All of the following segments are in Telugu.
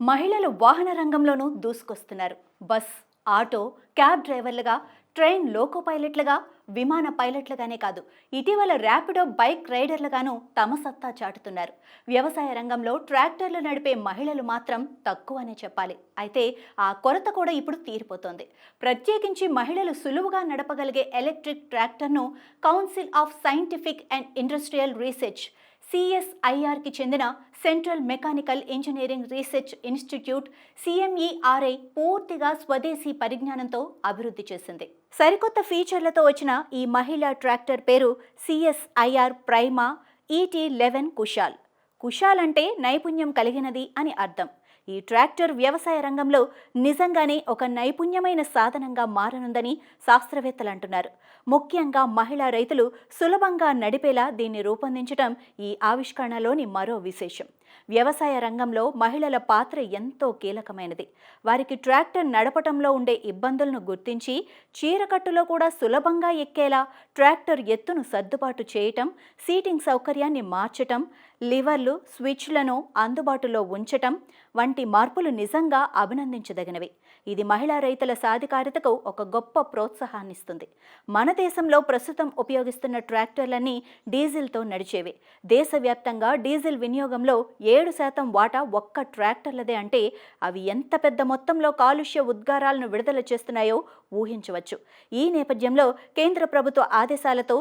మహిళలు వాహన రంగంలోనూ దూసుకొస్తున్నారు. బస్, ఆటో, క్యాబ్ డ్రైవర్లుగా, ట్రైన్ లోకో పైలట్లుగా, విమాన పైలట్లుగానే కాదు, ఇటీవల ర్యాపిడో బైక్ రైడర్లుగాను తమ సత్తా చాటుతున్నారు. వ్యవసాయ రంగంలో ట్రాక్టర్లు నడిపే మహిళలు మాత్రం తక్కువనే చెప్పాలి. అయితే ఆ కొరత కూడా ఇప్పుడు తీరిపోతోంది. ప్రత్యేకించి మహిళలు సులువుగా నడపగలిగే ఎలక్ట్రిక్ ట్రాక్టర్ను council of scientific and industrial research CSIRకి చెందిన central mechanical engineering research institute CMERI పూర్తిగా స్వదేశీ పరిజ్ఞానంతో అభివృద్ధి చేసింది. సరికొత్త ఫీచర్లతో వచ్చిన ఈ మహిళా ట్రాక్టర్ పేరు CSIR prima ET11 Kushal. Kushal అంటే నైపుణ్యం కలిగినది అని అర్థం. ఈ ట్రాక్టర్ వ్యవసాయ రంగంలో నిజంగానే ఒక నైపుణ్యమైన సాధనంగా మారనుందని శాస్త్రవేత్తలు అంటున్నారు. ముఖ్యంగా మహిళా రైతులు సులభంగా నడిపేలా దీన్ని రూపొందించడం ఈ ఆవిష్కరణలోని మరో విశేషం. వ్యవసాయ రంగంలో మహిళల పాత్ర ఎంతో కీలకమైనది. వారికి ట్రాక్టర్ నడపటంలో ఉండే ఇబ్బందులను గుర్తించి చీరకట్టులో కూడా సులభంగా ఎక్కేలా ట్రాక్టర్ ఎత్తును సర్దుబాటు చేయటం, సీటింగ్ సౌకర్యాన్ని మార్చటం, లివర్లు, స్విచ్లను అందుబాటులో ఉంచటం వంటి మార్పులు నిజంగా అభినందించదగినవి. ఇది మహిళా రైతుల సాధికారతకు ఒక గొప్ప ప్రోత్సాహాన్నిస్తుంది. మన దేశంలో ప్రస్తుతం ఉపయోగిస్తున్న ట్రాక్టర్లన్నీ డీజిల్తో నడిచేవి. దేశవ్యాప్తంగా డీజిల్ వినియోగంలో 7% వాటా ఒక్క ట్రాక్టర్లదే అంటే అవి ఎంత పెద్ద మొత్తంలో కాలుష్య ఉద్గారాలను విడుదల చేస్తున్నాయో ఊహించవచ్చు. ఈ నేపథ్యంలో కేంద్ర ప్రభుత్వ ఆదేశాలతో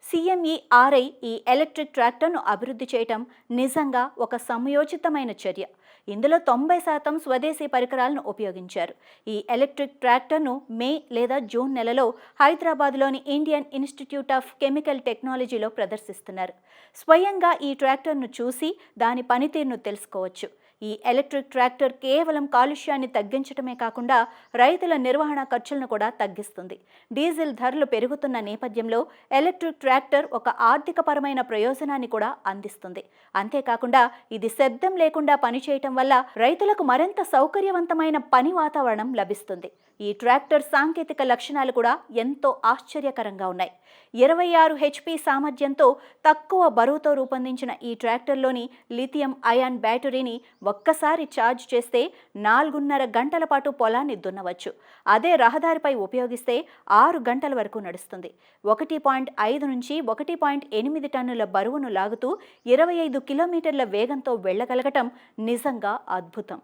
CMERI ఈ ఎలక్ట్రిక్ ట్రాక్టర్ను అభివృద్ధి చేయటం నిజంగా ఒక సమయోచితమైన చర్య. ఇందులో 90% స్వదేశీ పరికరాలను ఉపయోగించారు. ఈ ఎలక్ట్రిక్ ట్రాక్టర్ను మే లేదా జూన్ నెలలో హైదరాబాద్లోని ఇండియన్ ఇన్స్టిట్యూట్ ఆఫ్ కెమికల్ టెక్నాలజీలో ప్రదర్శిస్తున్నారు. స్వయంగా ఈ ట్రాక్టర్ను చూసి దాని పనితీరును తెలుసుకోవచ్చు. ఈ ఎలక్ట్రిక్ ట్రాక్టర్ కేవలం కాలుష్యాన్ని తగ్గించడమే కాకుండా రైతుల నిర్వహణ ఖర్చులను కూడా తగ్గిస్తుంది. డీజిల్ ధరలు పెరుగుతున్న నేపథ్యంలో ఎలక్ట్రిక్ ట్రాక్టర్ ఒక ఆర్థికపరమైన ప్రయోజనాన్ని కూడా అందిస్తుంది. అంతేకాకుండా ఇది శబ్దం లేకుండా పనిచేయటం వల్ల రైతులకు మరింత సౌకర్యవంతమైన పని వాతావరణం లభిస్తుంది. ఈ ట్రాక్టర్ సాంకేతిక లక్షణాలు కూడా ఎంతో ఆశ్చర్యకరంగా ఉన్నాయి. 26 HP సామర్థ్యంతో తక్కువ బరువుతో రూపొందించిన ఈ ట్రాక్టర్లోని లిథియం అయాన్ బ్యాటరీని ఒక్కసారి ఛార్జ్ చేస్తే 4.5 గంటల పాటు పొలాన్ని దున్నవచ్చు. అదే రహదారిపై ఉపయోగిస్తే 6 గంటల వరకు నడుస్తుంది. 1.5 నుంచి 1.8 టన్నుల బరువును లాగుతూ 25 కిలోమీటర్ల వేగంతో వెళ్లగలగటం నిజంగా అద్భుతం.